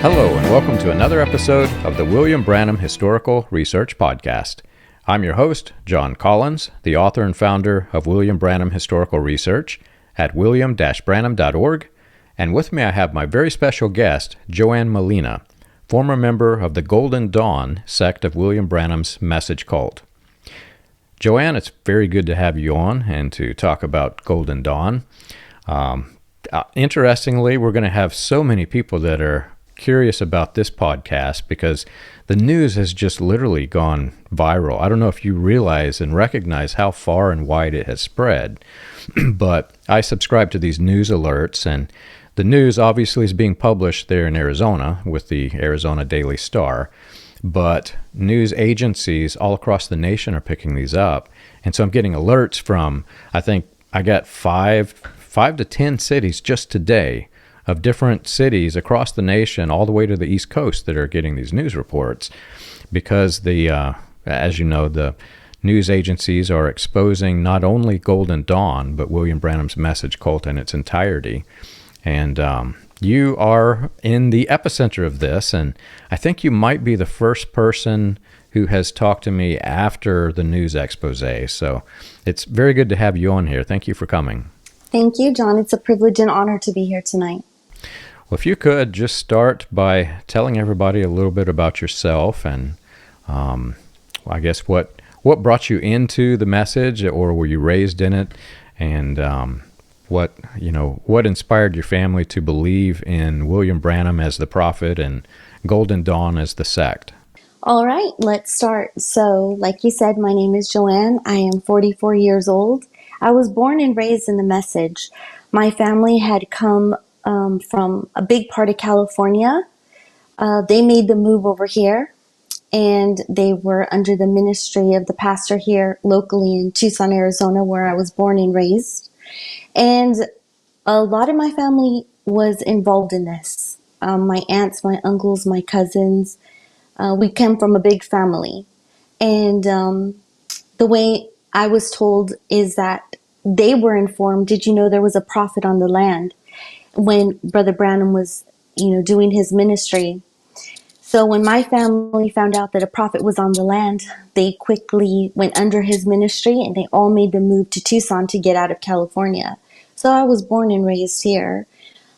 Hello, and welcome to another episode of the William Branham Historical Research Podcast. I'm your host, John Collins, the author and founder of William Branham Historical Research at william-branham.org, and with me I have my very special guest, JoAnn Malena, former member of the Golden Dawn sect of William Branham's message cult. JoAnn, it's very good to have you on and to talk about Golden Dawn. Interestingly, we're going to have so many people that are curious about this podcast because the news has just literally gone viral. I don't know if you realize and recognize how far and wide it has spread, but I subscribe to these news alerts, and the news obviously is being published there in Arizona with the Arizona Daily Star, but news agencies all across the nation are picking these up. And so I'm getting alerts from, I think I got five to 10 cities just today of different cities across the nation, all the way to the East Coast, that are getting these news reports because as you know, the news agencies are exposing not only Golden Dawn, but William Branham's message cult in its entirety. And you are in the epicenter of this, and I think you might be the first person who has talked to me after the news expose. So it's very good to have you on here. Thank you for coming. Thank you, John. It's a privilege and honor to be here tonight. Well, if you could just start by telling everybody a little bit about yourself and I guess what brought you into the message, or were you raised in it, and what inspired your family to believe in William Branham as the prophet and Golden Dawn as the sect? All right, let's start. So, like you said, my name is JoAnn. I am 44 years old. I was born and raised in the message. My family had come from a big part of California. They made the move over here, and they were under the ministry of the pastor here locally in Tucson, Arizona, where I was born and raised. And a lot of my family was involved in this. My aunts, my uncles, my cousins, we came from a big family. And the way I was told is that they were informed, did you know there was a prophet on the land when Brother Branham was, doing his ministry? So when my family found out that a prophet was on the land, they quickly went under his ministry, and they all made the move to Tucson to get out of California. So I was born and raised here.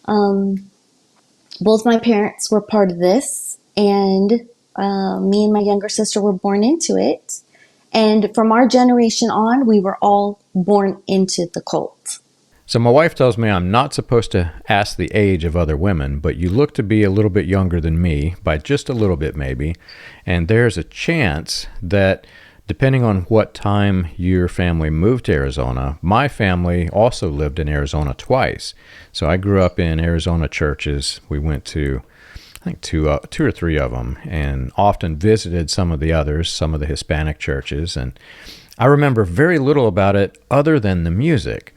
Both my parents were part of this, and me and my younger sister were born into it. And from our generation on, we were all born into the cult. So my wife tells me I'm not supposed to ask the age of other women, but you look to be a little bit younger than me, by just a little bit maybe, and there's a chance that depending on what time your family moved to Arizona, my family also lived in Arizona twice. So I grew up in Arizona churches. We went to, I think, two or three of them, and often visited some of the others, some of the Hispanic churches. And I remember very little about it other than the music.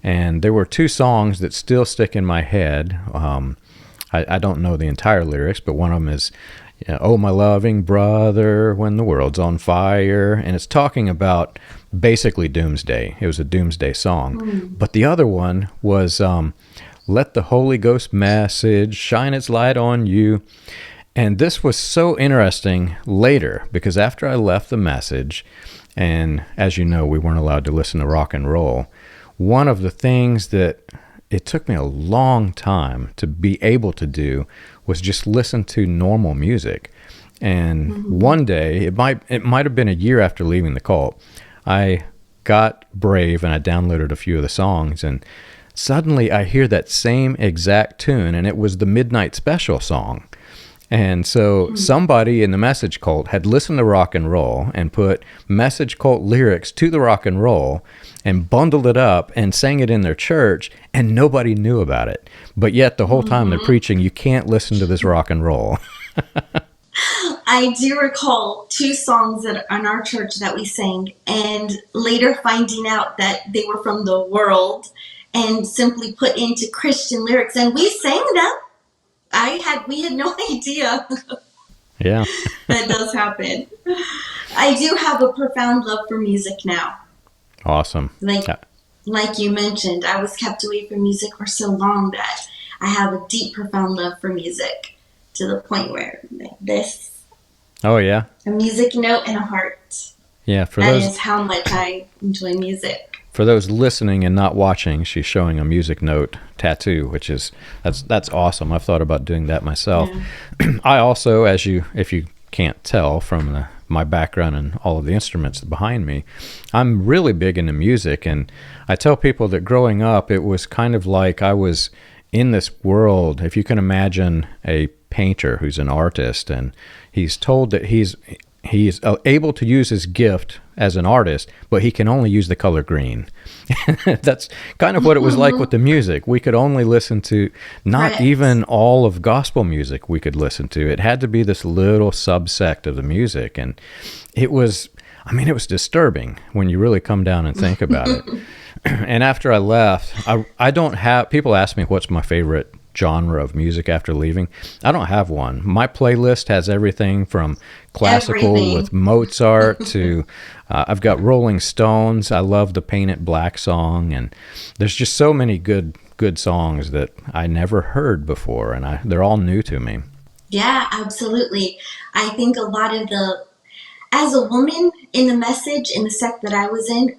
And there were two songs that still stick in my head. I don't know the entire lyrics, but one of them is, "Oh, my loving brother, when the world's on fire." And it's talking about basically doomsday. It was a doomsday song. But the other one was, "Let the Holy Ghost message shine its light on you." And this was so interesting later, because after I left the message, and as you know, we weren't allowed to listen to rock and roll, one of the things that it took me a long time to be able to do was just listen to normal music. And one day, it might have been a year after leaving the cult, I got brave and I downloaded a few of the songs, and suddenly I hear that same exact tune, and it was the Midnight Special song. And so somebody in the message cult had listened to rock and roll and put message cult lyrics to the rock and roll and bundled it up and sang it in their church, and nobody knew about it. But yet the whole time they're preaching, you can't listen to this rock and roll. I do recall two songs that are in our church that we sang, and later finding out that they were from the world and simply put into Christian lyrics, and we sang them. We had no idea. Yeah. That does happen. I do have a profound love for music now. Awesome. Like you mentioned, I was kept away from music for so long that I have a deep, profound love for music. to the point where this, Oh, yeah. a music note and a heart. Yeah, That is how much I enjoy music. for those listening and not watching, she's showing a music note tattoo, which is that's awesome. I've thought about doing that myself. Yeah. I also, if you can't tell from my background and all of the instruments behind me, I'm really big into music, and I tell people that growing up, it was kind of like I was in this world. If you can imagine a painter who's an artist, and he's told that he's able to use his gift as an artist, but he can only use the color green. That's kind of what it was like with the music. We could only listen to, not Right. even all of gospel music we could listen to. It had to be this little subsect of the music. And it was disturbing when you really come down and think about it. And after I left, I don't have, people ask me what's my favorite genre of music after leaving. I don't have one. My playlist has everything from classical with Mozart to I've got Rolling Stones. I love the Paint It Black song, and there's just so many good songs that I never heard before, and they're all new to me. Yeah, absolutely. I think a lot of as a woman in the message, in the sect that I was in,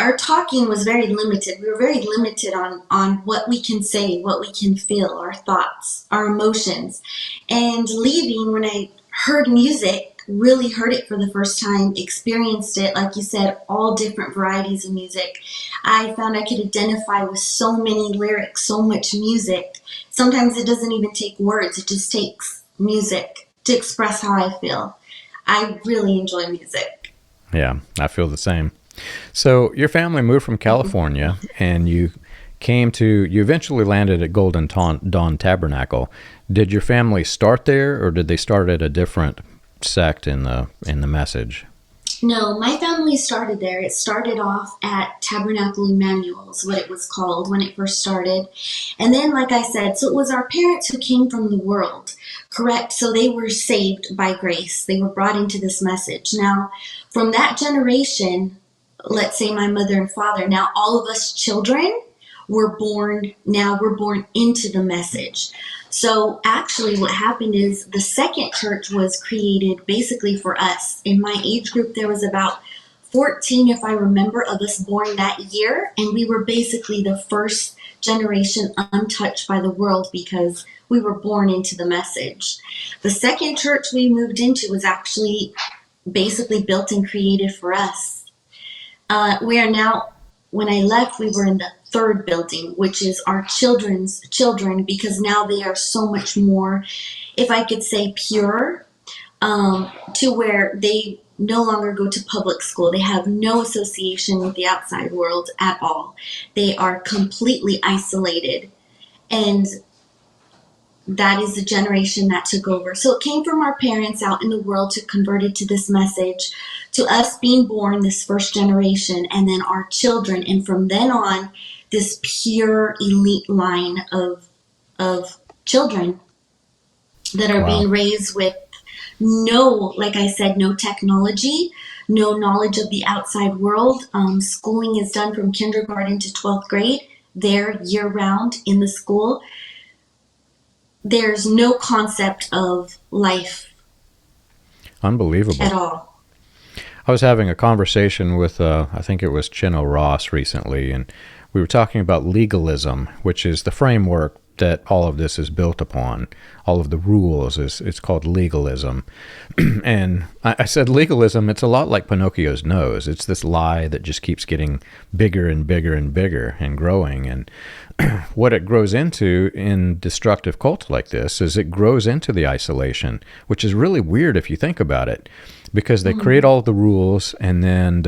our talking was very limited. We were very limited on what we can say, what we can feel, our thoughts, our emotions. And leaving, when I heard music, really heard it for the first time, experienced it, like you said, all different varieties of music. I found I could identify with so many lyrics, so much music. Sometimes it doesn't even take words, it just takes music to express how I feel. I really enjoy music. Yeah, I feel the same. So your family moved from California, and you eventually landed at Golden Dawn Tabernacle. Did your family start there, or did they start at a different sect in the message? No, my family started there. It started off at Tabernacle Emmanuel, is what it was called when it first started. And then, like I said, so it was our parents who came from the world, correct? So they were saved by grace. They were brought into this message. Now, from that generation, let's say my mother and father, now all of us children we're born into the message. So actually what happened is the second church was created basically for us. In my age group, there was about 14, if I remember, of us born that year. And we were basically the first generation untouched by the world because we were born into the message. The second church we moved into was actually basically built and created for us. We are now, when I left, we were in the third building, which is our children's children, because now they are so much more, if I could say, pure, to where they no longer go to public school. They have no association with the outside world at all. They are completely isolated. And that is the generation that took over. So it came from our parents out in the world to convert it to this message, to us being born, this first generation, and then our children. And from then on, this pure elite line of children that are being raised with no, like I said, no technology, no knowledge of the outside world. Schooling is done from kindergarten to 12th grade. They're year-round in the school. There's no concept of life. Unbelievable. At all. I was having a conversation with, I think it was Chino Ross recently, and we were talking about legalism, which is the framework that all of this is built upon. All of the rules, it's called legalism. And I said legalism, it's a lot like Pinocchio's nose. It's this lie that just keeps getting bigger and bigger and bigger and growing. And what it grows into in destructive cults like this is it grows into the isolation, which is really weird if you think about it, because they create all the rules, and then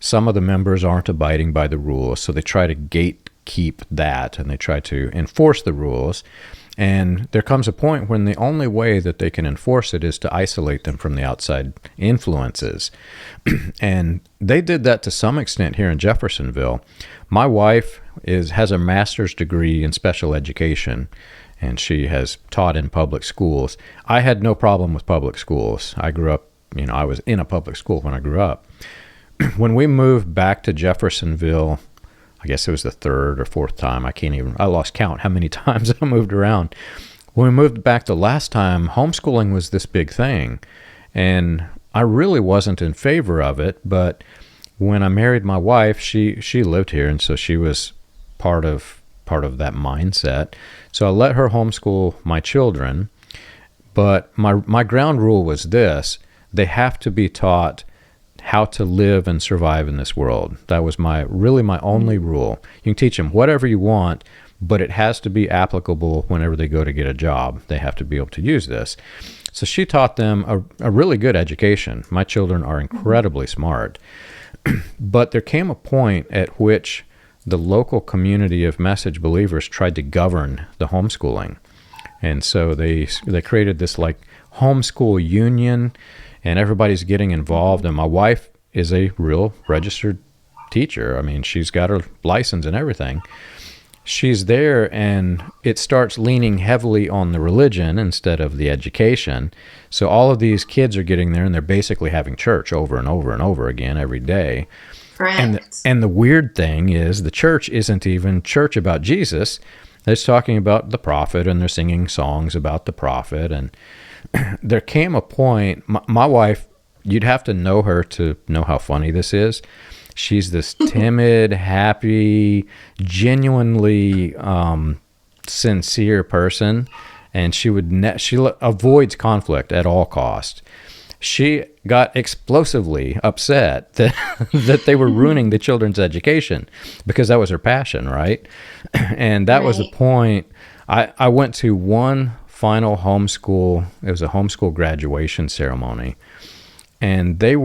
some of the members aren't abiding by the rules, so they try to gatekeep that, and they try to enforce the rules. And there comes a point when the only way that they can enforce it is to isolate them from the outside influences. And they did that to some extent here in Jeffersonville. My wife has a master's degree in special education, and she has taught in public schools. I had no problem with public schools. I grew up, I was in a public school when I grew up. When we moved back to Jeffersonville, I guess it was the third or fourth time. I lost count how many times I moved around. When we moved back the last time, homeschooling was this big thing. And I really wasn't in favor of it, but when I married my wife, she lived here, and so she was part of that mindset. So I let her homeschool my children, but my ground rule was this: they have to be taught how to live and survive in this world. That was my only rule. You can teach them whatever you want, but it has to be applicable whenever they go to get a job. They have to be able to use this. So she taught them a really good education. My children are incredibly smart. But there came a point at which the local community of message believers tried to govern the homeschooling. And so they created this like homeschool union, and everybody's getting involved. And my wife is a real registered teacher. I mean, she's got her license and everything. She's there, and it starts leaning heavily on the religion instead of the education. So all of these kids are getting there, and they're basically having church over and over and over again every day. Correct. And the weird thing is the church isn't even church about Jesus. They're talking about the prophet, and they're singing songs about the prophet. And there came a point, my wife, you'd have to know her to know how funny this is. She's this timid, happy, genuinely sincere person, and she avoids conflict at all costs. She got explosively upset that they were ruining the children's education, because that was her passion, right? And that was the point. I went to one final homeschool. It was a homeschool graduation ceremony, and it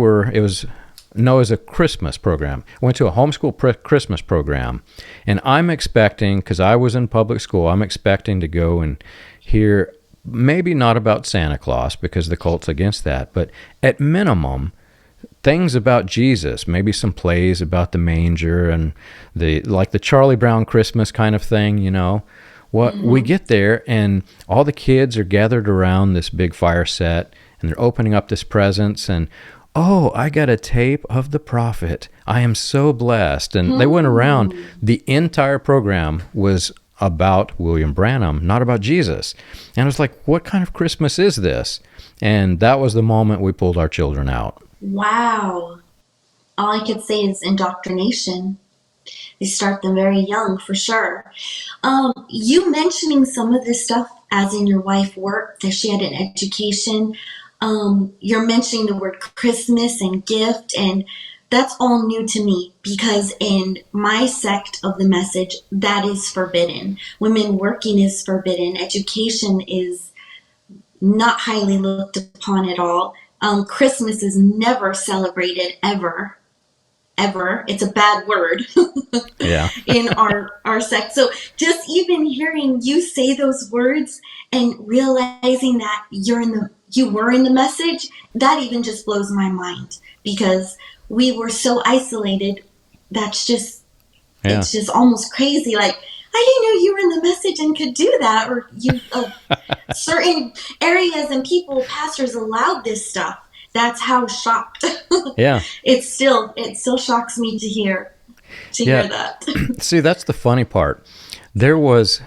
was a Christmas program. I went to a homeschool Christmas program, and I'm expecting, because I was in public school, I'm expecting to go and hear, maybe not about Santa Claus, because the cult's against that, but at minimum, things about Jesus, maybe some plays about the manger and the Charlie Brown Christmas kind of thing, you know. We get there, and all the kids are gathered around this big fire set, and they're opening up this presents, and oh, I got a tape of the prophet. I am so blessed. And they went around. The entire program was about William Branham, not about Jesus. And I was like, what kind of Christmas is this? And that was the moment we pulled our children out. Wow. All I could say is indoctrination. They start them very young, for sure. You mentioning some of this stuff, as in your wife worked, that she had an education. You're mentioning the word Christmas and gift, and that's all new to me, because in my sect of the message, that is forbidden. Women working is forbidden. Education is not highly looked upon at all. Christmas is never celebrated, ever. It's a bad word. Yeah. In our sect. So just even hearing you say those words and realizing that you were in the message, that even just blows my mind, because we were so isolated. It's just almost crazy. Like, I didn't know you were in the message and could do that, or you certain areas and people, pastors allowed this stuff. That's how shocked. Yeah. It still shocks me to hear that. See, that's the funny part. There was,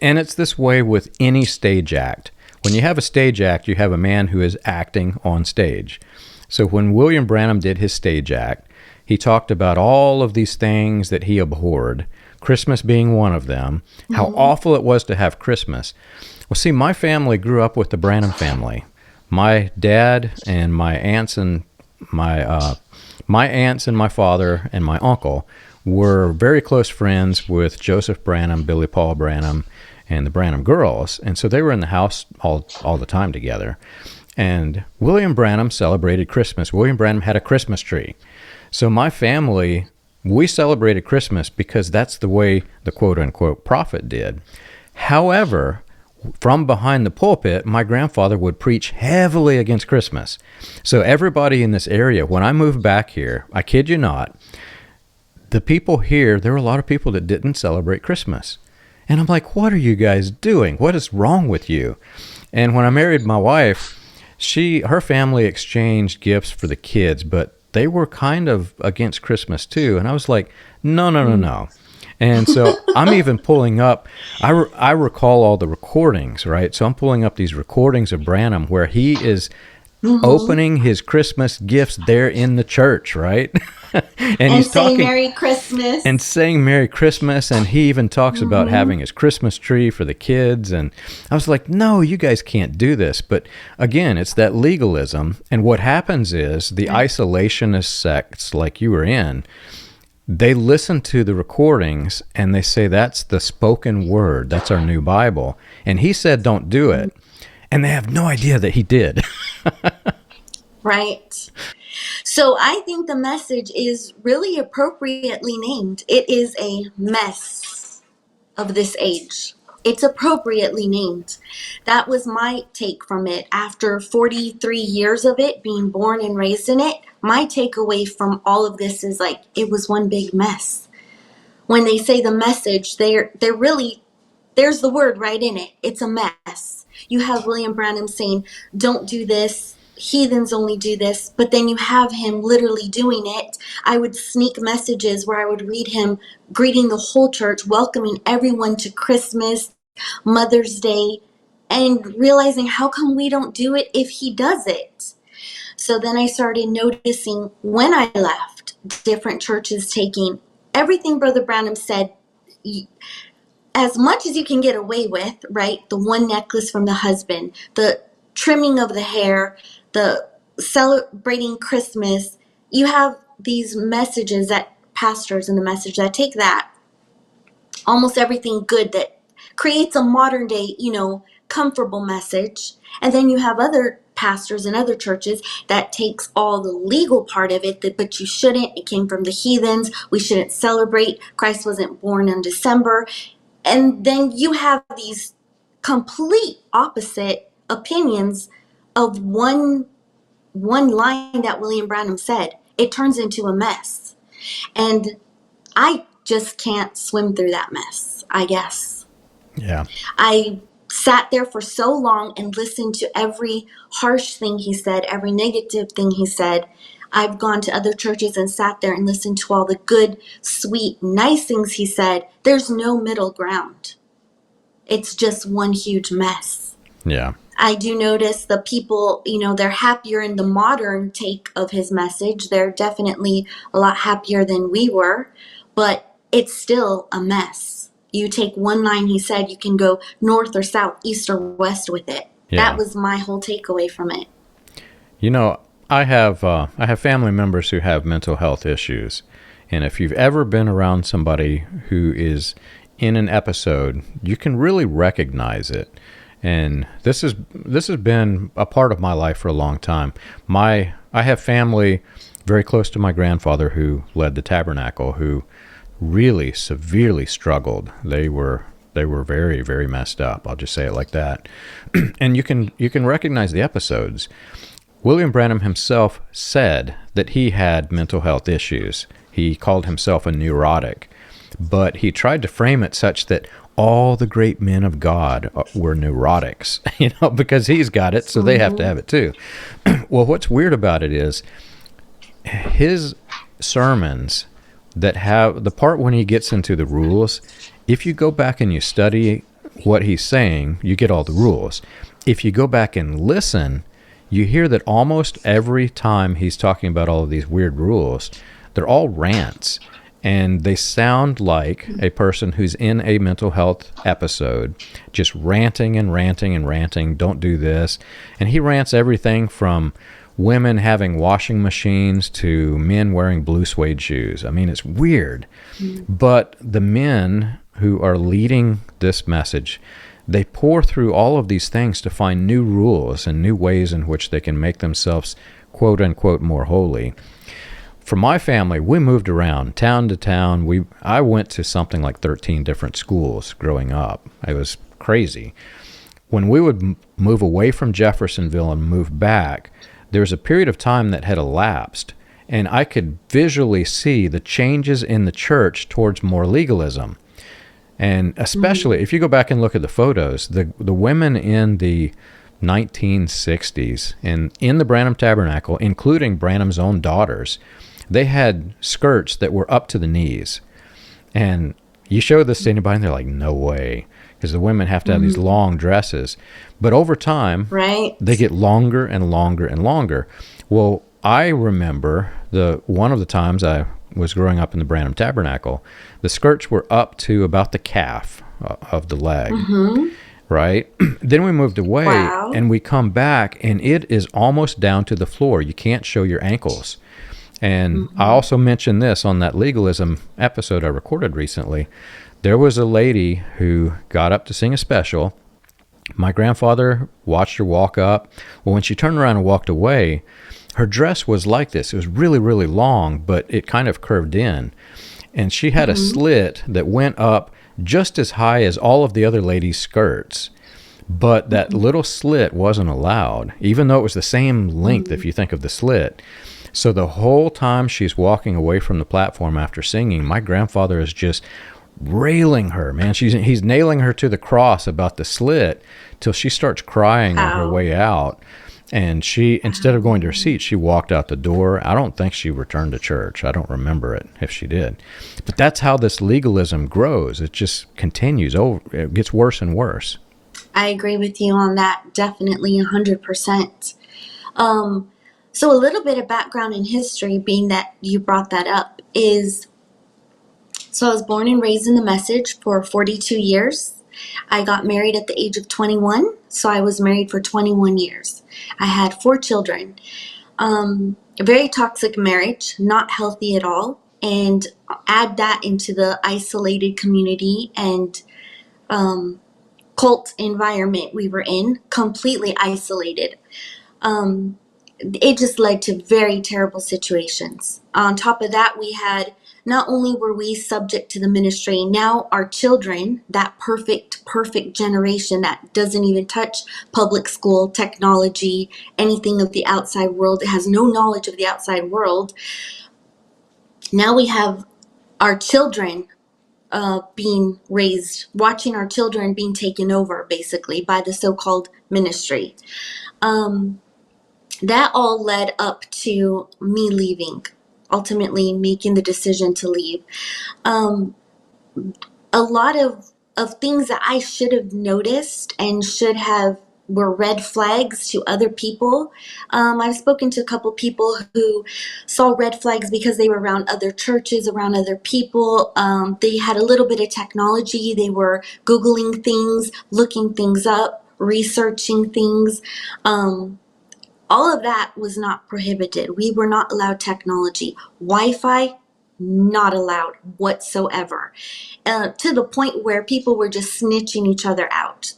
and it's this way with any stage act. When you have a stage act, you have a man who is acting on stage. So when William Branham did his stage act, he talked about all of these things that he abhorred, Christmas being one of them, how awful it was to have Christmas. Well, see, my family grew up with the Branham family. My dad and my aunts and my aunts and my father and my uncle were very close friends with Joseph Branham, Billy Paul Branham, and the Branham girls. And so they were in the house all the time together. And William Branham celebrated Christmas. William Branham had a Christmas tree. So my family, we celebrated Christmas because that's the way the quote-unquote prophet did. However, from behind the pulpit, my grandfather would preach heavily against Christmas. So everybody in this area, when I moved back here, I kid you not, the people here, there were a lot of people that didn't celebrate Christmas. And I'm like, what are you guys doing? What is wrong with you? And when I married my wife, her family exchanged gifts for the kids, but they were kind of against Christmas too. And I was like, no. And so I'm even pulling up, I recall all the recordings, right? So I'm pulling up these recordings of Branham where he is opening his Christmas gifts there in the church, right? and he's saying talking Merry Christmas. And saying Merry Christmas. And he even talks about having his Christmas tree for the kids. And I was like, no, you guys can't do this. But again, it's that legalism. And what happens is the isolationist sects like you were in, they listen to the recordings and they say, that's the spoken word. That's our new Bible. And he said, don't do it. And they have no idea that he did. Right. So I think the message is really appropriately named. It is a mess of this age. It's appropriately named. That was my take from it. After 43 years of it, being born and raised in it, my takeaway from all of this is like, it was one big mess. When they say the message, they're really, there's the word right in it. It's a mess. You have William Branham saying, don't do this. Heathens only do this. But then you have him literally doing it. I would sneak messages where I would read him greeting the whole church, welcoming everyone to Christmas, Mother's Day, and realizing how come we don't do it if he does it. So then I started noticing when I left, different churches taking everything Brother Branham said, as much as you can get away with, right? The one necklace from the husband, the trimming of the hair, the celebrating Christmas. You have these messages that pastors in the message that take that, almost everything good that creates a modern day, comfortable message. And then you have other pastors in other churches that takes all the legal part of it, but you shouldn't. It came from the heathens. We shouldn't celebrate. Christ wasn't born in December. And then you have these complete opposite opinions of one line that William Branham said. It turns into a mess. And I just can't swim through that mess, I guess. Yeah. I sat there for so long and listened to every harsh thing he said, every negative thing he said. I've gone to other churches and sat there and listened to all the good, sweet, nice things he said. There's no middle ground. It's just one huge mess. Yeah. I do notice the people, they're happier in the modern take of his message. They're definitely a lot happier than we were, but it's still a mess. You take one line he said, you can go north or south, east or west with it. Yeah. That was my whole takeaway from it. I have family members who have mental health issues, and if you've ever been around somebody who is in an episode, you can really recognize it. And this has been a part of my life for a long time. I have family very close to my grandfather who led the tabernacle, who really severely struggled. They were very, very messed up. I'll just say it like that. And you can recognize the episodes. William Branham himself said that he had mental health issues. He called himself a neurotic, but he tried to frame it such that all the great men of God were neurotics, because he's got it, so they have to have it too. Well, what's weird about it is his sermons that have the part when he gets into the rules, if you go back and you study what he's saying, you get all the rules. If you go back and listen, you hear that almost every time he's talking about all of these weird rules, they're all rants. And they sound like a person who's in a mental health episode, just ranting and ranting and ranting, don't do this. And he rants everything from women having washing machines to men wearing blue suede shoes. I mean, it's weird. But the men who are leading this message, they pour through all of these things to find new rules and new ways in which they can make themselves, quote unquote, more holy. For my family, we moved around town to town. I went to something like 13 different schools growing up. It was crazy. When we would move away from Jeffersonville and move back, there was a period of time that had elapsed, and I could visually see the changes in the church towards more legalism. And especially if you go back and look at the photos, the women in the 1960s. And in the Branham Tabernacle, including Branham's own daughters, they had skirts that were up to the knees. And you show this to anybody, and they're like, no way. Because the women have to have these long dresses. But over time, Right. they get longer and longer and longer. Well, I remember one of the times I was growing up in the Branham Tabernacle, the skirts were up to about the calf of the leg, right? Then we moved away, Wow. and we come back, and it is almost down to the floor. You can't show your ankles. And I also mentioned this on that legalism episode I recorded recently. There was a lady who got up to sing a special. My grandfather watched her walk up. Well, when she turned around and walked away, her dress was like this. It was really, really long, but it kind of curved in. And she had a slit that went up just as high as all of the other ladies' skirts. But that little slit wasn't allowed, even though it was the same length if you think of the slit. So the whole time she's walking away from the platform after singing, my grandfather is just railing her, man. He's nailing her to the cross about the slit till she starts crying on her way out. And she, instead of going to her seat, she walked out the door. I don't think she returned to church. I don't remember it if she did. But that's how this legalism grows. It just continues over. It gets worse and worse. I agree with you on that. Definitely 100%. So a little bit of background in history, being that you brought that up, is so I was born and raised in the Message for 42 years. I got married at the age of 21, so I was married for 21 years. I had 4 children. A very toxic marriage, not healthy at all, and add that into the isolated community and cult environment we were in, completely isolated. It just led to very terrible situations. On top of that, we had, not only were we subject to the ministry, now our children, that perfect generation that doesn't even touch public school, technology, anything of the outside world, it has no knowledge of the outside world. Now we have our children being raised, watching our children being taken over, basically, by the so-called ministry. That all led up to me leaving, ultimately making the decision to leave. A lot of things that I should have noticed and were red flags to other people. I've spoken to a couple people who saw red flags because they were around other churches, around other people. They had a little bit of technology. They were Googling things, looking things up, researching things. All of that was not prohibited. We were not allowed technology. Wi-Fi, not allowed whatsoever. To the point where people were just snitching each other out.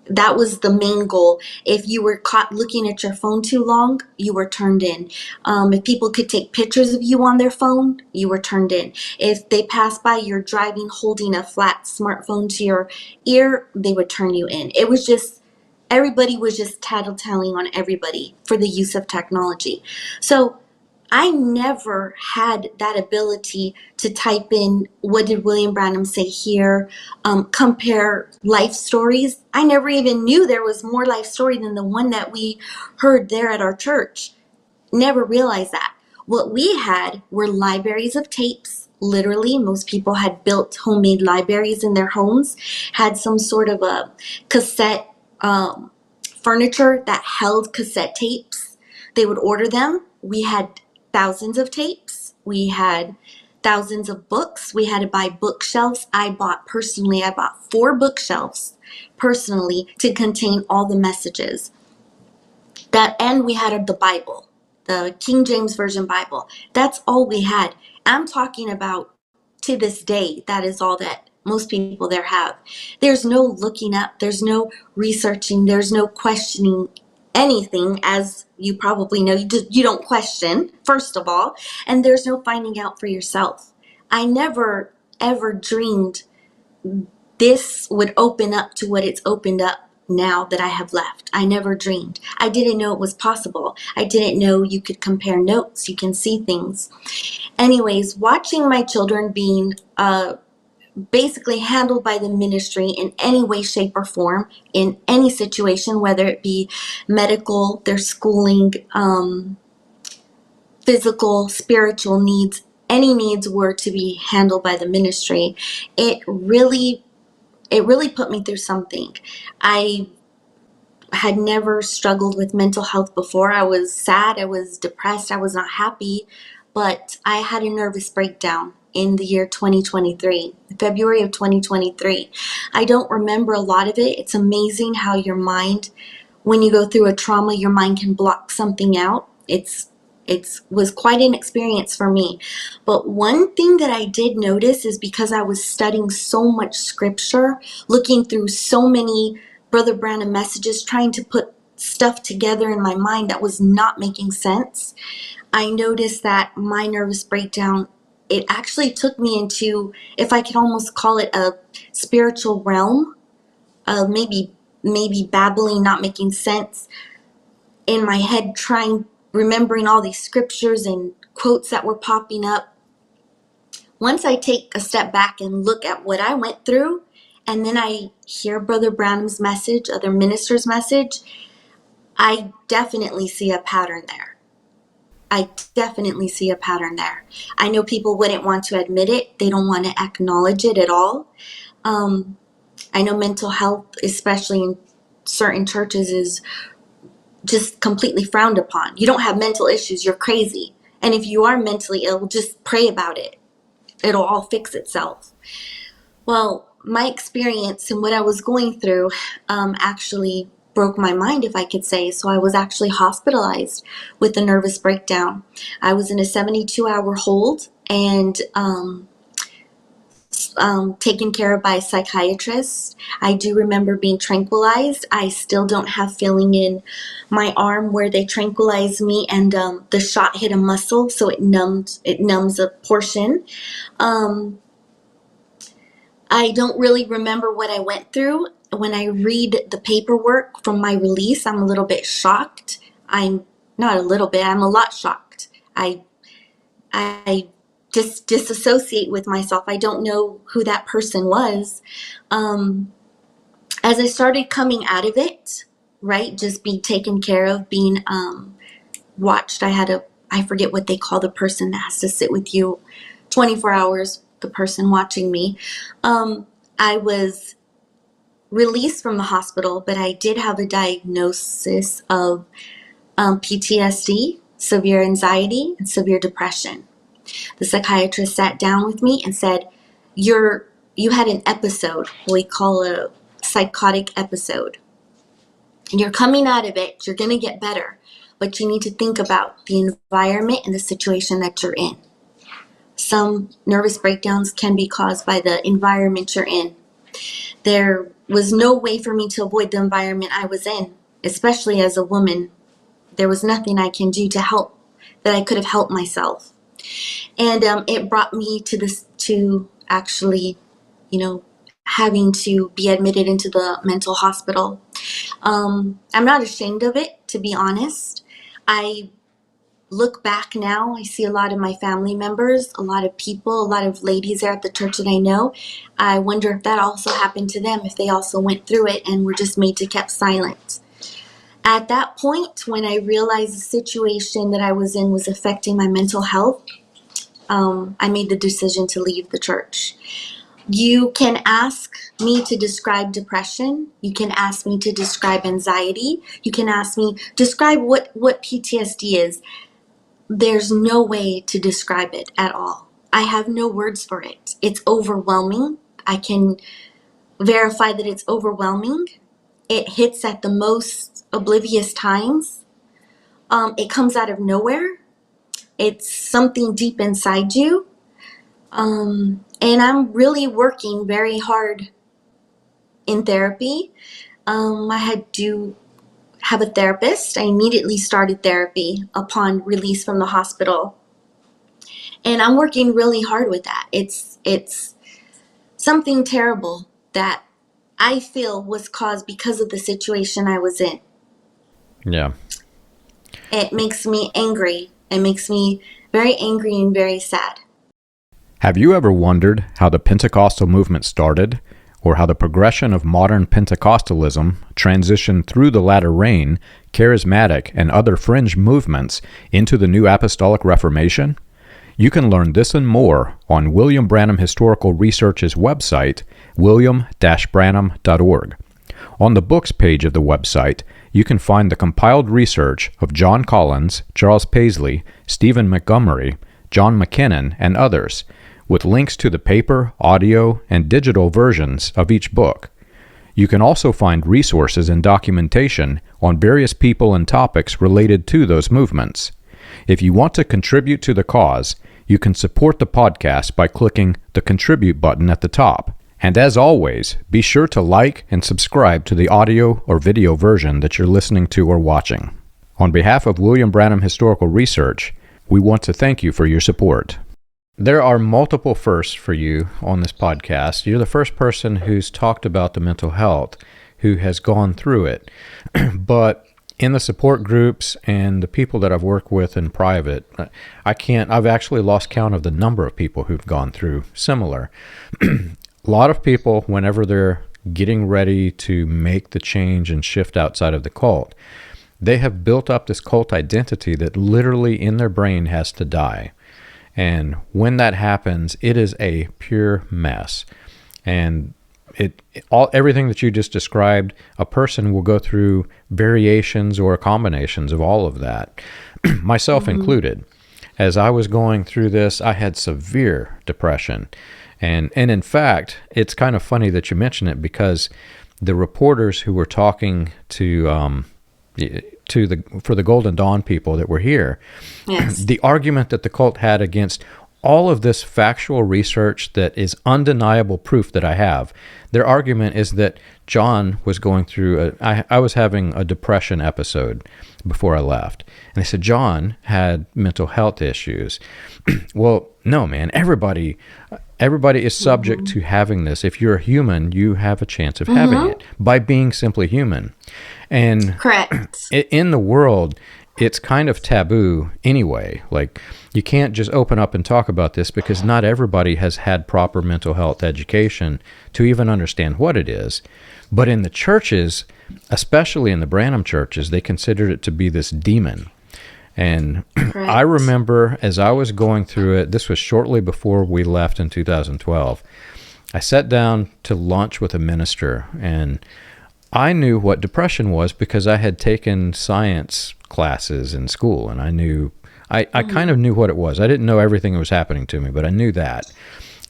That was the main goal. If you were caught looking at your phone too long, you were turned in. If people could take pictures of you on their phone, you were turned in. If they passed by, you're driving, holding a flat smartphone to your ear, they would turn you in. It was just, everybody was just tattletelling on everybody for the use of technology. So I never had that ability to type in, what did William Branham say here, compare life stories. I never even knew there was more life story than the one that we heard there at our church. Never realized that. What we had were libraries of tapes. Literally, most people had built homemade libraries in their homes, had some sort of a cassette furniture that held cassette tapes. They would order them. We had thousands of tapes. We had thousands of books. We had to buy bookshelves. I bought 4 bookshelves personally to contain all the messages. And we had the Bible, the King James Version Bible. That's all we had. I'm talking about, to this day, that is all that most people there have. There's no looking up. There's no researching. There's no questioning anything, as you probably know. You don't question, first of all, and there's no finding out for yourself. I never ever dreamed this would open up to what it's opened up now that I have left. I never dreamed. I didn't know it was possible. I didn't know you could compare notes. You can see things. Anyways, watching my children being basically handled by the ministry in any way, shape, or form, in any situation, whether it be medical, their schooling, physical, spiritual needs, any needs were to be handled by the ministry. It really put me through something. I had never struggled with mental health before. I was sad, I was depressed, I was not happy, but I had a nervous breakdown in the year 2023, February of 2023. I don't remember a lot of it. It's amazing how your mind, when you go through a trauma, your mind can block something out. It was quite an experience for me. But one thing that I did notice is because I was studying so much scripture, looking through so many Brother Branham messages, trying to put stuff together in my mind that was not making sense, I noticed that my nervous breakdown, it actually took me into, if I could almost call it a spiritual realm, maybe babbling, not making sense in my head, remembering all these scriptures and quotes that were popping up. Once I take a step back and look at what I went through, and then I hear Brother Branham's message, other ministers' message, I definitely see a pattern there. I definitely see a pattern there. I know people wouldn't want to admit it. They don't want to acknowledge it at all. I know mental health, especially in certain churches, is just completely frowned upon. You don't have mental issues, you're crazy. And if you are mentally ill, just pray about it. It'll all fix itself. Well, my experience and what I was going through actually broke my mind, if I could say. So I was actually hospitalized with a nervous breakdown. I was in a 72-hour hold and taken care of by a psychiatrist. I do remember being tranquilized. I still don't have feeling in my arm where they tranquilized me, and the shot hit a muscle, so it numbs a portion. I don't really remember what I went through. When I read the paperwork from my release, I'm a little bit shocked. I'm not a little bit, I'm a lot shocked. I just disassociate with myself. I don't know who that person was. As I started coming out of it, right, just being taken care of, being watched. I forget what they call the person that has to sit with you 24 hours, the person watching me. I was released from the hospital, but I did have a diagnosis of PTSD, severe anxiety, and severe depression. The psychiatrist sat down with me and said, you had an episode, what we call a psychotic episode. And you're coming out of it, you're going to get better, but you need to think about the environment and the situation that you're in. Some nervous breakdowns can be caused by the environment you're in. There was no way for me to avoid the environment I was in, especially as a woman. There was nothing I can do to help, that I could have helped myself. And it brought me to actually, having to be admitted into the mental hospital. I'm not ashamed of it, to be honest. I look back now, I see a lot of my family members, a lot of people, a lot of ladies there at the church that I know. I wonder if that also happened to them, if they also went through it and were just made to keep silent. At that point, when I realized the situation that I was in was affecting my mental health, I made the decision to leave the church. You can ask me to describe depression. You can ask me to describe anxiety. You can ask me, describe what PTSD is. There's no way to describe it at all. I have no words for it. It's overwhelming. I can verify that it's overwhelming. It hits at the most oblivious times. It comes out of nowhere. It's something deep inside you. And I'm really working very hard in therapy. I had to have a therapist. I immediately started therapy upon release from the hospital. And I'm working really hard with that. It's something terrible that I feel was caused because of the situation I was in. Yeah. It makes me angry. It makes me very angry and very sad. Have you ever wondered how the Pentecostal movement started, or how the progression of modern Pentecostalism transitioned through the latter rain, charismatic, and other fringe movements into the New Apostolic Reformation? You can learn this and more on William Branham Historical Research's website, william-branham.org. On the books page of the website, you can find the compiled research of John Collins, Charles Paisley, Stephen Montgomery, John McKinnon, and others, with links to the paper, audio, and digital versions of each book. You can also find resources and documentation on various people and topics related to those movements. If you want to contribute to the cause, you can support the podcast by clicking the Contribute button at the top. And as always, be sure to like and subscribe to the audio or video version that you're listening to or watching. On behalf of William Branham Historical Research, we want to thank you for your support. There are multiple firsts for you on this podcast. You're the first person who's talked about the mental health, who has gone through it. But in the support groups and the people that I've worked with in private, I've actually lost count of the number of people who've gone through similar. A lot of people, whenever they're getting ready to make the change and shift outside of the cult, they have built up this cult identity that literally in their brain has to die. And when that happens, it is a pure mess. And everything that you just described, a person will go through variations or combinations of all of that, myself included. As I was going through this, I had severe depression. And in fact, it's kind of funny that you mention it, because the reporters who were talking for the Golden Dawn people that were here, Yes. the argument that the cult had against all of this factual research that is undeniable proof that I have, their argument is that John was going through I was having a depression episode before I left. And they said, John had mental health issues. Well, no, man, everybody is subject to having this. If you're a human, you have a chance of having it by being simply human. And Correct. in the world, it's kind of taboo anyway. Like, you can't just open up and talk about this, because not everybody has had proper mental health education to even understand what it is. But in the churches, especially in the Branham churches, they considered it to be this demon. And Correct. I remember as I was going through it, this was shortly before we left in 2012, I sat down to lunch with a minister, and I knew what depression was because I had taken science classes in school, and I kind of knew what it was. I didn't know everything that was happening to me, but I knew that.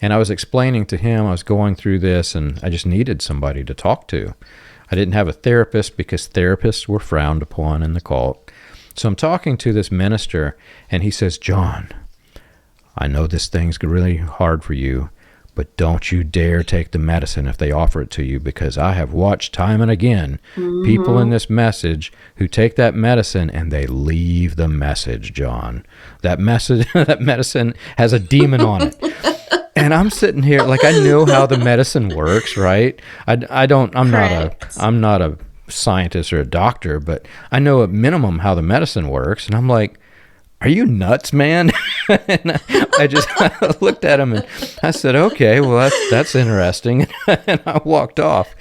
And I was explaining to him I was going through this, and I just needed somebody to talk to. I didn't have a therapist because therapists were frowned upon in the cult. So I'm talking to this minister, and he says, John, I know this thing's really hard for you, but don't you dare take the medicine if they offer it to you, because I have watched time and again people in this message who take that medicine and they leave the message, John. That medicine has a demon on it. And I'm sitting here like, I know how the medicine works, right? I'm not a scientist or a doctor, but I know at minimum how the medicine works. And I'm like, are you nuts, man? And I just looked at him and I said, okay, well, that's interesting. And I walked off.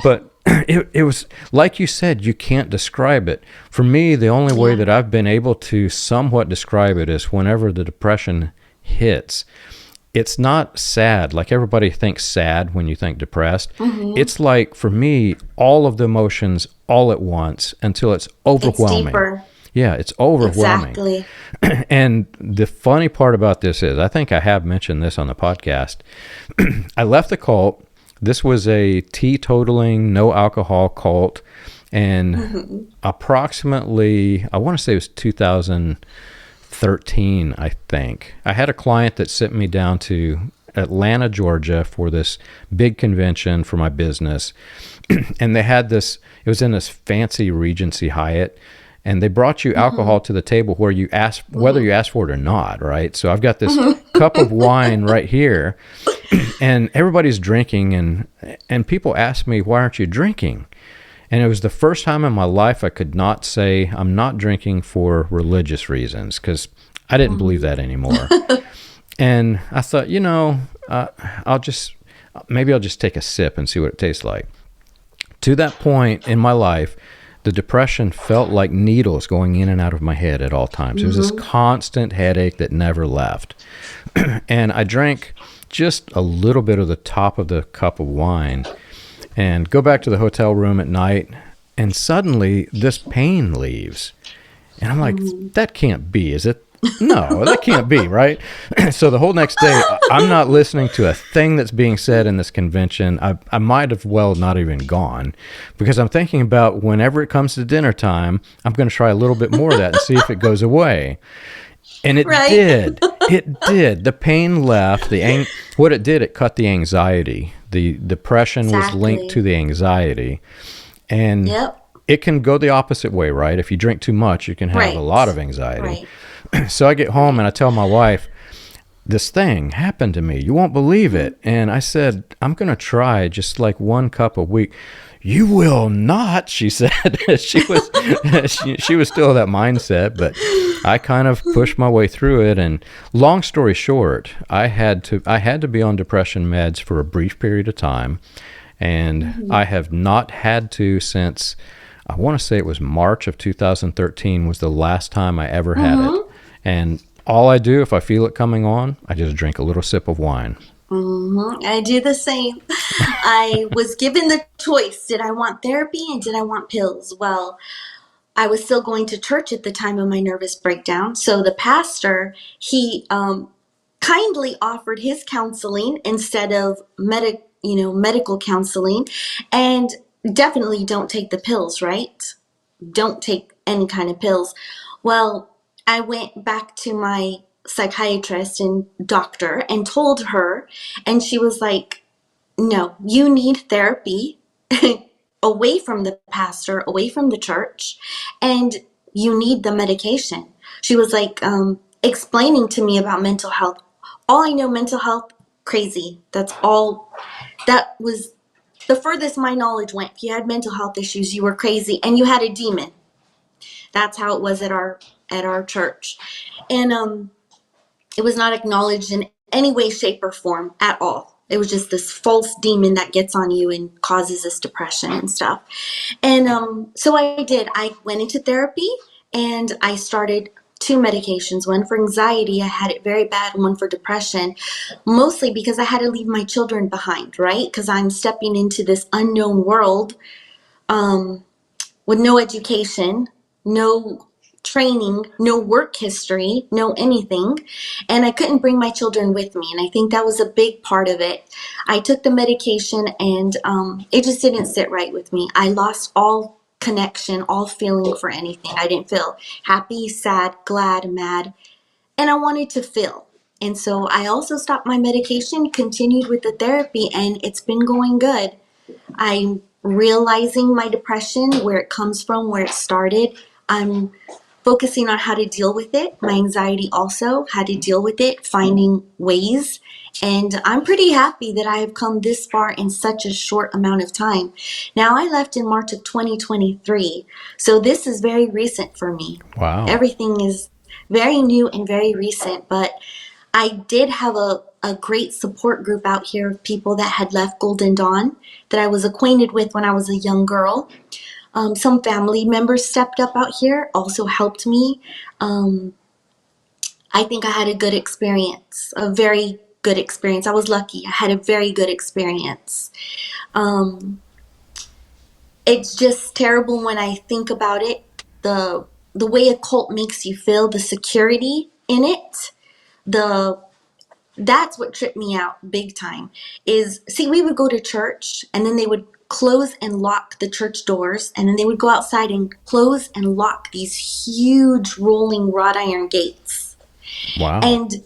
But it was, like you said, you can't describe it. For me, the only way that I've been able to somewhat describe it is whenever the depression hits, it's not sad. Like everybody thinks sad when you think depressed. It's like, for me, all of the emotions all at once until it's overwhelming. It's deeper. Yeah, it's overwhelming. Exactly. And the funny part about this is, I think I have mentioned this on the podcast. I left the cult. This was a teetotaling, no alcohol cult. And approximately, I want to say it was 2013, I think. I had a client that sent me down to Atlanta, Georgia for this big convention for my business. And they had this, it was in this fancy Regency Hyatt. And they brought you alcohol to the table where you ask whether you asked for it or not, right? So I've got this cup of wine right here, and everybody's drinking, and people ask me, why aren't you drinking? And it was the first time in my life I could not say I'm not drinking for religious reasons, because I didn't believe that anymore. And I thought, I'll just maybe I'll just take a sip and see what it tastes like. To that point in my life, the depression felt like needles going in and out of my head at all times. It was this constant headache that never left. And I drank just a little bit of the top of the cup of wine and go back to the hotel room at night, and suddenly this pain leaves. And I'm like, that can't be, is it? No, that can't be, right? So the whole next day, I'm not listening to a thing that's being said in this convention. I might have well not even gone, because I'm thinking about whenever it comes to dinner time, I'm going to try a little bit more of that and see if it goes away. And it did. It did. The pain left. What it did, it cut the anxiety. The depression was linked to the anxiety. And it can go the opposite way, right? If you drink too much, you can have a lot of anxiety. So I get home and I tell my wife, this thing happened to me. You won't believe it. And I said, I'm going to try just like 1 cup a week. You will not, she said. she was still that mindset, but I kind of pushed my way through it. And long story short, I had to be on depression meds for a brief period of time. And I have not had to since, I want to say it was March of 2013 was the last time I ever had it. And all I do if I feel it coming on, I just drink a little sip of wine. I do the same. I was given the choice. Did I want therapy and did I want pills? Well, I was still going to church at the time of my nervous breakdown. So the pastor, he kindly offered his counseling instead of medical counseling. And definitely don't take the pills, right? Don't take any kind of pills. Well, I went back to my psychiatrist and doctor and told her, and she was like, no, you need therapy away from the pastor, away from the church, and you need the medication. She was like explaining to me about mental health. All I know, mental health, crazy. That's all. That was the furthest my knowledge went. If you had mental health issues, you were crazy and you had a demon. That's how it was at our church. And it was not acknowledged in any way, shape, or form at all. It was just this false demon that gets on you and causes this depression and stuff. And so I did. I went into therapy and I started 2 medications. One for anxiety, I had it very bad, and one for depression, mostly because I had to leave my children behind, right? Because I'm stepping into this unknown world with no education, no training, no work history, no anything. And I couldn't bring my children with me. And I think that was a big part of it. I took the medication and it just didn't sit right with me. I lost all connection, all feeling for anything. I didn't feel happy, sad, glad, mad. And I wanted to feel. And so I also stopped my medication, continued with the therapy, and it's been going good. I'm realizing my depression, where it comes from, where it started. I'm focusing on how to deal with it. My anxiety also, how to deal with it, finding ways. And I'm pretty happy that I have come this far in such a short amount of time. Now, I left in March of 2023, so this is very recent for me. Wow. Everything is very new and very recent, but I did have a great support group out here of people that had left Golden Dawn that I was acquainted with when I was a young girl. Some family members stepped up out here, also helped me. I think I had a good experience, a very good experience. I was lucky. I had a very good experience. It's just terrible when I think about it, the way a cult makes you feel, the security in it, that's what tripped me out big time. We would go to church and then they would close and lock the church doors, and then they would go outside and close and lock these huge rolling wrought iron gates. Wow. And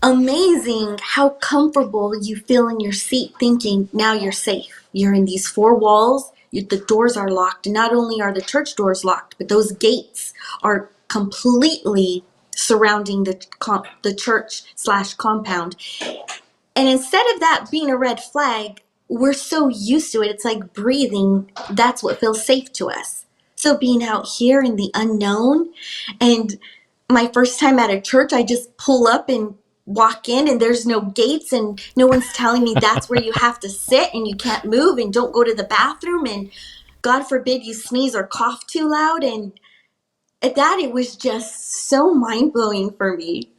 amazing how comfortable you feel in your seat thinking, now you're safe. You're in these 4 walls, the doors are locked. And not only are the church doors locked, but those gates are completely surrounding the church/compound. And instead of that being a red flag, we're so used to it. It's like breathing. That's what feels safe to us. So being out here in the unknown, and my first time at a church, I just pull up and walk in and there's no gates and no one's telling me that's where you have to sit and you can't move and don't go to the bathroom and God forbid you sneeze or cough too loud. And at that, it was just so mind-blowing for me.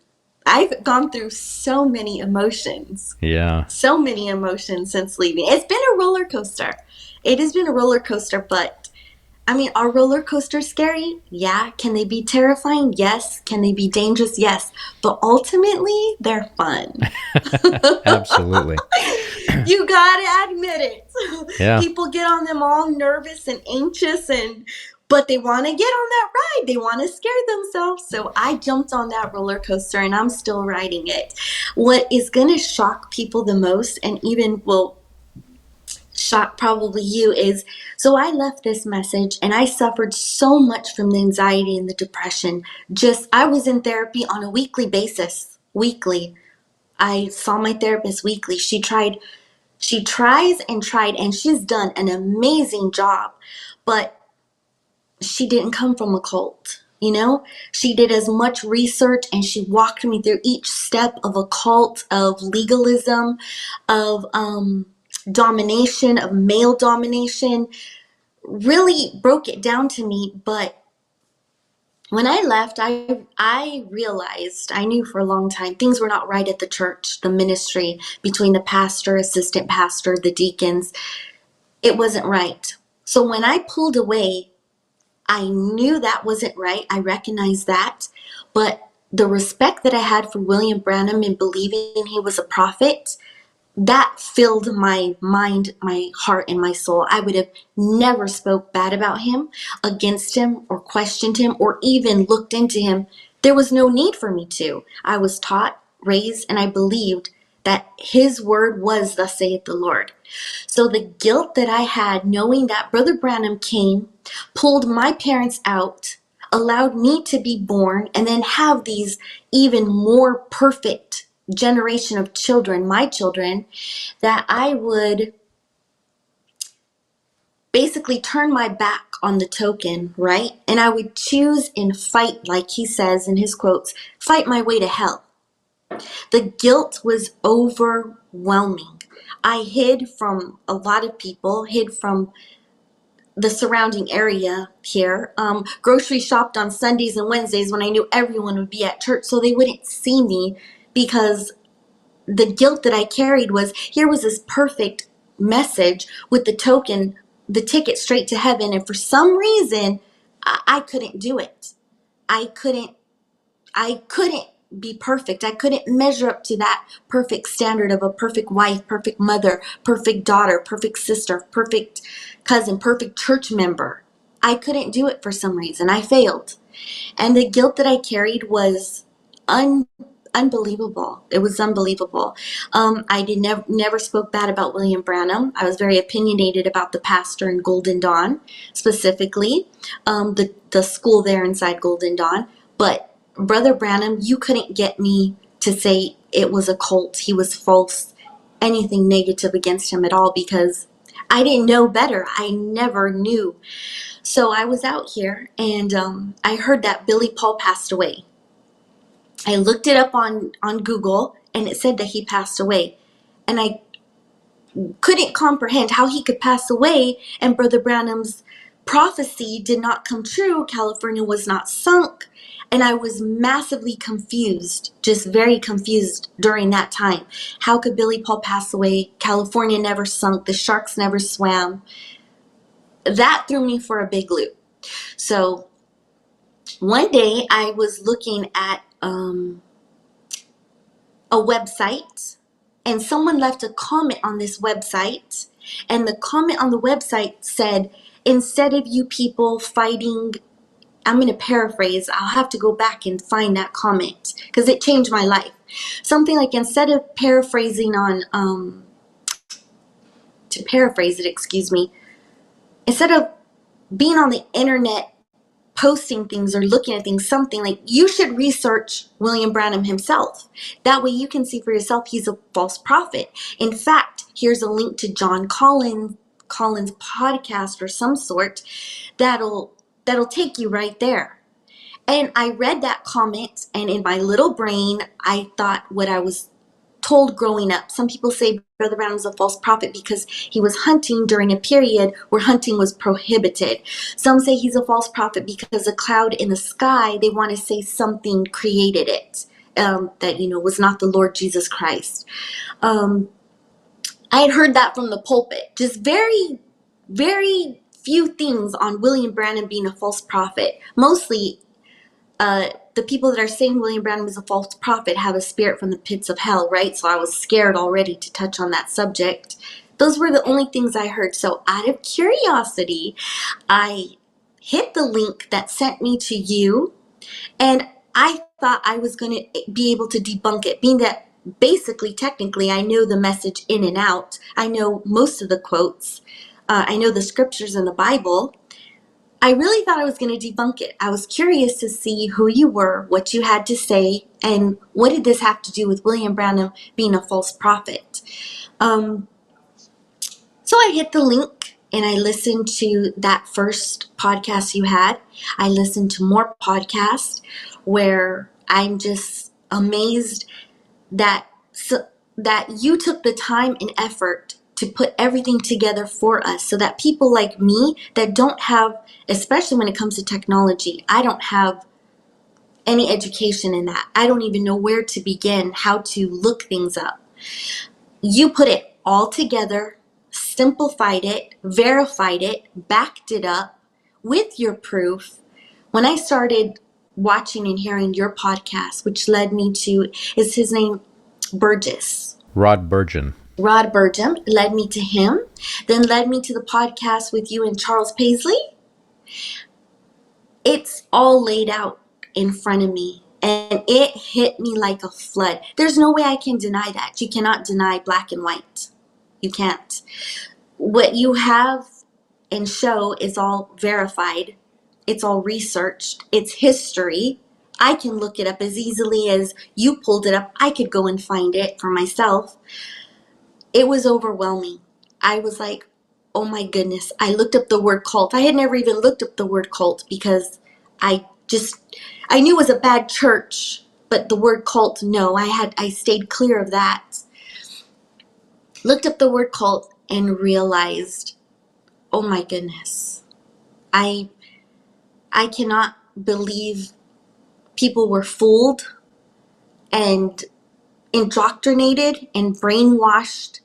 I've gone through so many emotions. Yeah. So many emotions since leaving. It's been a roller coaster. It has been a roller coaster, but I mean, are roller coasters scary? Yeah. Can they be terrifying? Yes. Can they be dangerous? Yes. But ultimately, they're fun. Absolutely. You gotta admit it. Yeah. People get on them all nervous and anxious, but they want to get on that ride. They want to scare themselves. So I jumped on that roller coaster and I'm still riding it. What is going to shock people the most, and even will shock probably you, is so I left this message and I suffered so much from the anxiety and the depression. I was in therapy on a weekly basis. Weekly. I saw my therapist weekly. She tries and tried, and she's done an amazing job, but she didn't come from a cult. You know, she did as much research and she walked me through each step of a cult, of legalism, of domination, of male domination, really broke it down to me. But when I left, I realized, I knew for a long time, things were not right at the church, the ministry, between the pastor, assistant pastor, the deacons. It wasn't right. So when I pulled away, I knew that wasn't right. I recognized that. But the respect that I had for William Branham and believing he was a prophet, that filled my mind, my heart, and my soul. I would have never spoke bad about him, against him, or questioned him, or even looked into him. There was no need for me to. I was taught, raised, and I believed that his word was, thus saith the Lord. So the guilt that I had knowing that Brother Branham came, pulled my parents out, allowed me to be born, and then have these even more perfect generation of children, my children, that I would basically turn my back on the token, right? And I would choose and fight, like he says in his quotes, fight my way to hell. The guilt was overwhelming. I hid from a lot of people, hid from the surrounding area here, grocery shopped on Sundays and Wednesdays when I knew everyone would be at church so they wouldn't see me, because the guilt that I carried was, here was this perfect message with the token, the ticket straight to heaven, and for some reason, I couldn't do it. I couldn't be perfect. I couldn't measure up to that perfect standard of a perfect wife, perfect mother, perfect daughter, perfect sister, perfect cousin, perfect church member. I couldn't do it for some reason. I failed. And the guilt that I carried was unbelievable. It was unbelievable. I never spoke bad about William Branham. I was very opinionated about the pastor in Golden Dawn, specifically, the school there inside Golden Dawn. But Brother Branham, you couldn't get me to say it was a cult, he was false, anything negative against him at all, because I didn't know better. I never knew. So I was out here and I heard that Billy Paul passed away. I looked it up on Google and it said that he passed away. And I couldn't comprehend how he could pass away and Brother Branham's prophecy did not come true. California was not sunk. And I was massively confused, just very confused during that time. How could Billy Paul pass away? California never sunk. The sharks never swam. That threw me for a big loop. So one day I was looking at a website and someone left a comment on this website. And the comment on the website said, instead of you people fighting, I'm going to paraphrase. I'll have to go back and find that comment because it changed my life. Something like, instead of paraphrasing to paraphrase it, instead of being on the internet posting things or looking at things, something like, you should research William Branham himself. That way you can see for yourself he's a false prophet. In fact, here's a link to John Collins' podcast or some sort that'll take you right there. And I read that comment, and in my little brain, I thought what I was told growing up. Some people say Brother Branham was a false prophet because he was hunting during a period where hunting was prohibited. Some say he's a false prophet because a cloud in the sky, they want to say something created it, that, was not the Lord Jesus Christ. I had heard that from the pulpit. Just very, very few things on William Branham being a false prophet. Mostly, the people that are saying William Branham is a false prophet have a spirit from the pits of hell, right? So I was scared already to touch on that subject. Those were the only things I heard. So out of curiosity, I hit the link that sent me to you, and I thought I was going to be able to debunk it, being that basically, technically, I know the message in and out. I know most of the quotes. I know the scriptures in the Bible. I really thought I was going to debunk it. I was curious to see who you were, what you had to say, and what did this have to do with William Branham being a false prophet. So I hit the link and I listened to that first podcast you had. I listened to more podcasts where I'm just amazed that you took the time and effort to put everything together for us so that people like me that don't have, especially when it comes to technology, I don't have any education in that. I don't even know where to begin, how to look things up. You put it all together, simplified it, verified it, backed it up with your proof. When I started watching and hearing your podcast, which led me to, is his name Burgess? Rod Burgeon. Rod Burgum led me to him, then led me to the podcast with you and Charles Paisley. It's all laid out in front of me, and it hit me like a flood. There's no way I can deny that. You cannot deny black and white. You can't. What you have and show is all verified. It's all researched. It's history. I can look it up as easily as you pulled it up. I could go and find it for myself. It was overwhelming. I was like, oh my goodness. I looked up the word cult. I had never even looked up the word cult because I knew it was a bad church, but the word cult, no, I stayed clear of that. Looked up the word cult and realized, oh my goodness. I cannot believe people were fooled and indoctrinated and brainwashed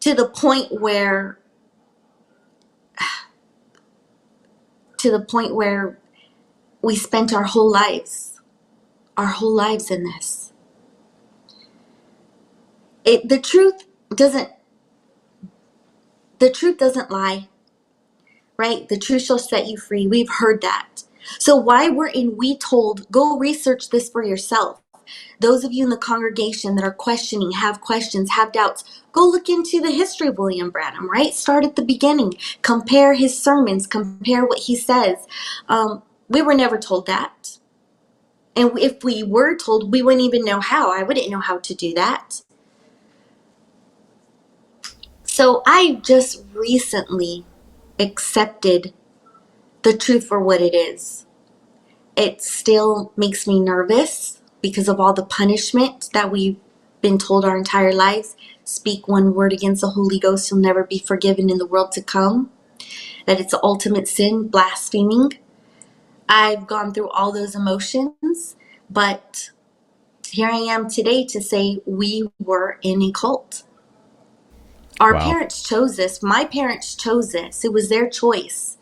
to the point where we spent our whole lives in this. The truth doesn't lie, right? The truth shall set you free. We've heard that. So why weren't we told, go research this for yourself? Those of you in the congregation that are questioning, have questions, have doubts, go look into the history of William Branham, right? Start at the beginning. Compare his sermons. Compare what he says. We were never told that. And if we were told, we wouldn't even know how. I wouldn't know how to do that. So I just recently accepted the truth for what it is. It still makes me nervous because of all the punishment that we've been told our entire lives. Speak one word against the Holy Ghost, you'll never be forgiven in the world to come. That it's the ultimate sin, blaspheming. I've gone through all those emotions, but here I am today to say we were in a cult. Our parents chose this. My parents chose this. It was their choice.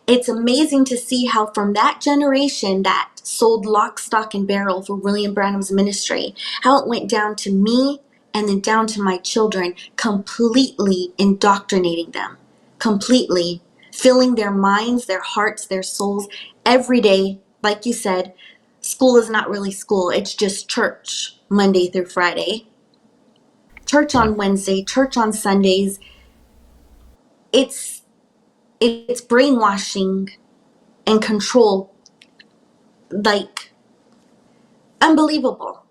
It's amazing to see how from that generation that sold lock, stock, and barrel for William Branham's ministry, how it went down to me and then down to my children, completely indoctrinating them, completely filling their minds, their hearts, their souls every day. Like you said, school is not really school. It's just church Monday through Friday. Church on Wednesday, church on Sundays. It's brainwashing and control, like, unbelievable.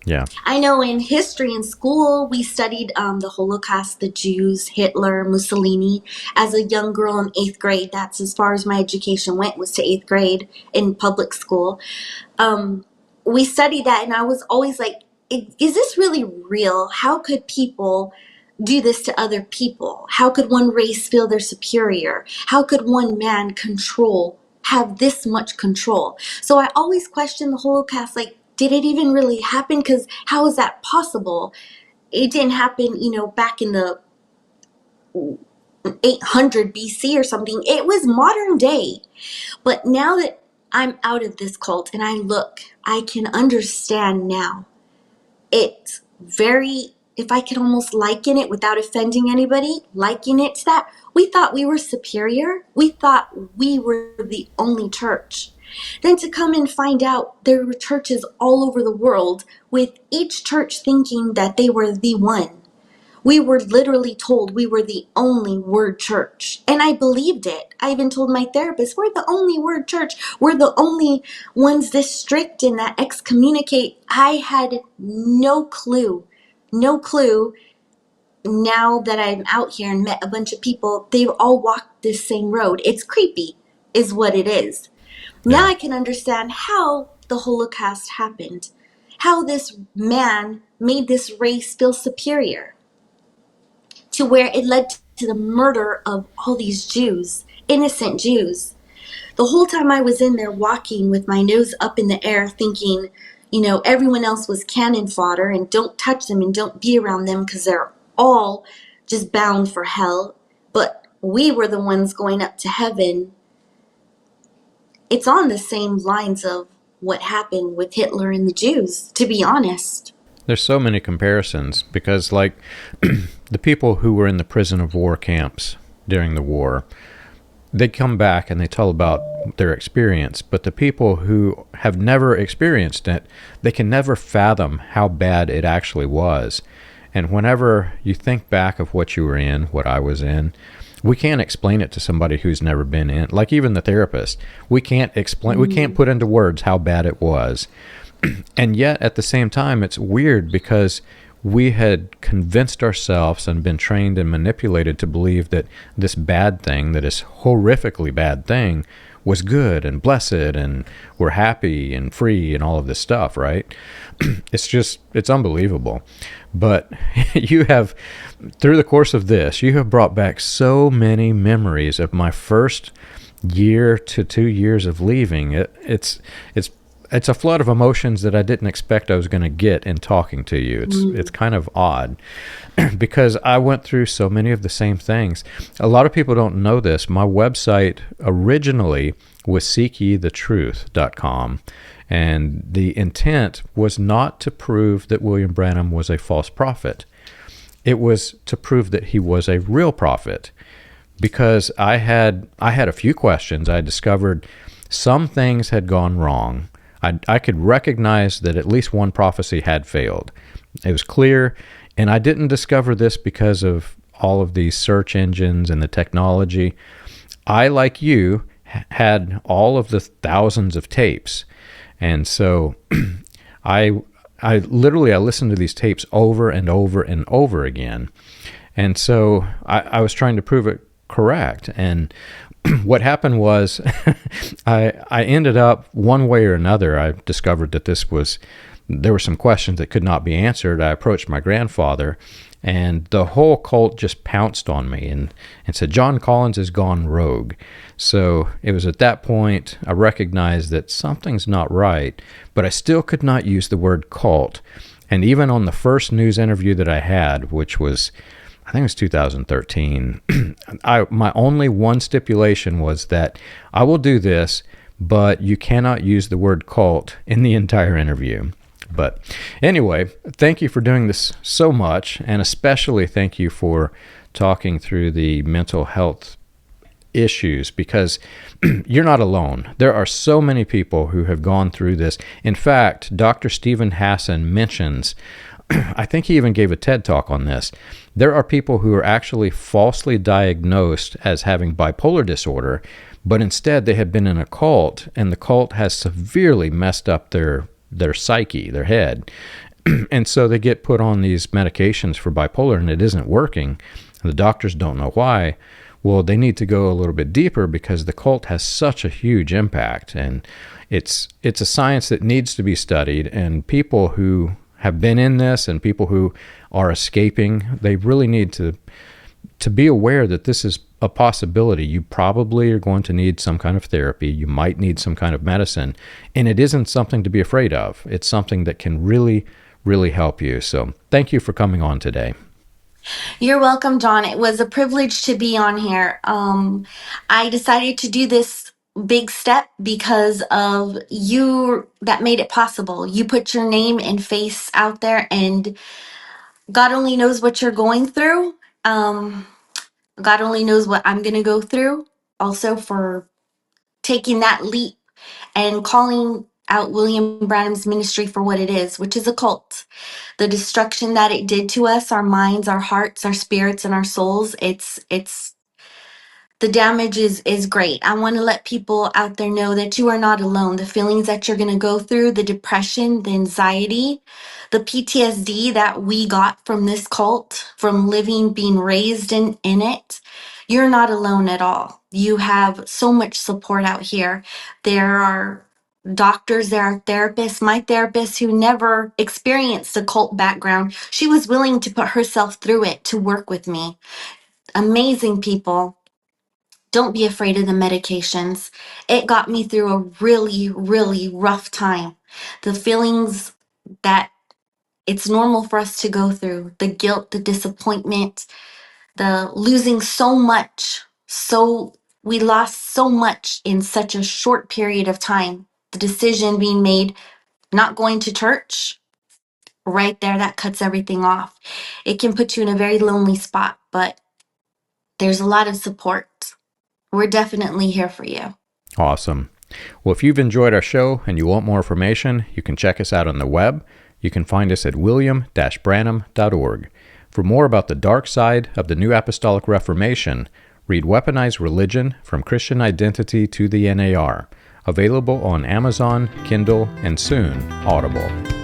Yeah. I know in history in school, we studied the Holocaust, the Jews, Hitler, Mussolini. As a young girl in 8th grade, that's as far as my education went, was to 8th grade in public school. We studied that, and I was always like, is this really real? How could people do this to other people? How could one race feel they're superior? How could one man have this much control? So I always question the Holocaust, like, did it even really happen? Because how is that possible? It didn't happen, back in the 800 BC or something. It was modern day. But now that I'm out of this cult and I can understand now. It's very, if I could almost liken it without offending anybody, liken it to that. We thought we were superior. We thought we were the only church. Then to come and find out there were churches all over the world with each church thinking that they were the one. We were literally told we were the only word church. And I believed it. I even told my therapist, we're the only word church. We're the only ones this strict and that excommunicate. I had no clue. No clue. Now that I'm out here and met a bunch of people, they've all walked this same road. It's creepy, is what it is. Now I can understand how the Holocaust happened. How this man made this race feel superior. To where it led to the murder of all these Jews, innocent Jews. The whole time I was in there walking with my nose up in the air thinking, everyone else was cannon fodder and don't touch them and don't be around them because they're all just bound for hell. But we were the ones going up to heaven. It's on the same lines of what happened with Hitler and the Jews, to be honest. There's so many comparisons because, like, the people who were in the prison of war camps during the war, they come back and they tell about their experience. But the people who have never experienced it, they can never fathom how bad it actually was. And whenever you think back of what you were in, what I was in, we can't explain it to somebody who's never been in. Like even the therapist, we can't explain, we can't put into words how bad it was. And yet, at the same time, it's weird because we had convinced ourselves and been trained and manipulated to believe that this bad thing, that is horrifically bad thing, was good and blessed and we're happy and free and all of this stuff, right? It's unbelievable. But you have, through the course of this, you have brought back so many memories of my first year to 2 years of leaving. It's a flood of emotions that I didn't expect I was going to get in talking to you. It's kind of odd because I went through so many of the same things. A lot of people don't know this. My website originally was seekyethetruth.com, and the intent was not to prove that William Branham was a false prophet. It was to prove that he was a real prophet, because I had a few questions. I discovered some things had gone wrong. I could recognize that at least one prophecy had failed. It was clear, and I didn't discover this because of all of these search engines and the technology. I, like you, had all of the thousands of tapes, and so I listened to these tapes over and over and over again, and so I was trying to prove it correct. And what happened was I ended up, one way or another, I discovered that there were some questions that could not be answered. I approached my grandfather, and the whole cult just pounced on me and said, John Collins has gone rogue. So it was at that point I recognized that something's not right, but I still could not use the word cult. And even on the first news interview that I had, which was, I think it was 2013, my only one stipulation was that I will do this, but you cannot use the word cult in the entire interview. But anyway, thank you for doing this so much, and especially thank you for talking through the mental health issues, because you're not alone. There are so many people who have gone through this. In fact, Dr. Stephen Hassan mentions, I think he even gave a TED Talk on this, there are people who are actually falsely diagnosed as having bipolar disorder, but instead they have been in a cult, and the cult has severely messed up their psyche, their head, And so they get put on these medications for bipolar and it isn't working. The doctors don't know why. Well, they need to go a little bit deeper because the cult has such a huge impact, and it's a science that needs to be studied, and people who have been in this and people who are escaping, they really need to be aware that this is a possibility. You probably are going to need some kind of therapy. You might need some kind of medicine, and it isn't something to be afraid of. It's something that can really, really help you. So thank you for coming on today. You're welcome, John. It was a privilege to be on here. I decided to do this big step because of you that made it possible. You put your name and face out there, and God only knows what you're going through. God only knows what I'm going to go through. Also, for taking that leap and calling out William Branham's ministry for what it is, which is a cult. The destruction that it did to us, our minds, our hearts, our spirits, and our souls, it's the damage is great. I want to let people out there know that you are not alone. The feelings that you're going to go through, the depression, the anxiety, the PTSD that we got from this cult, from being raised in it, you're not alone at all. You have so much support out here. There are doctors, there are therapists. My therapist, who never experienced a cult background, she was willing to put herself through it to work with me. Amazing people. Don't be afraid of the medications. It got me through a really, really rough time. The feelings that it's normal for us to go through, the guilt, the disappointment, the losing so much. We lost so much in such a short period of time. The decision being made, not going to church, right there, that cuts everything off. It can put you in a very lonely spot, but there's a lot of support. We're definitely here for you. Awesome. Well, if you've enjoyed our show and you want more information, you can check us out on the web. You can find us at william-branham.org. For more about the dark side of the New Apostolic Reformation, read Weaponized Religion, From Christian Identity to the NAR, available on Amazon, Kindle, and soon Audible.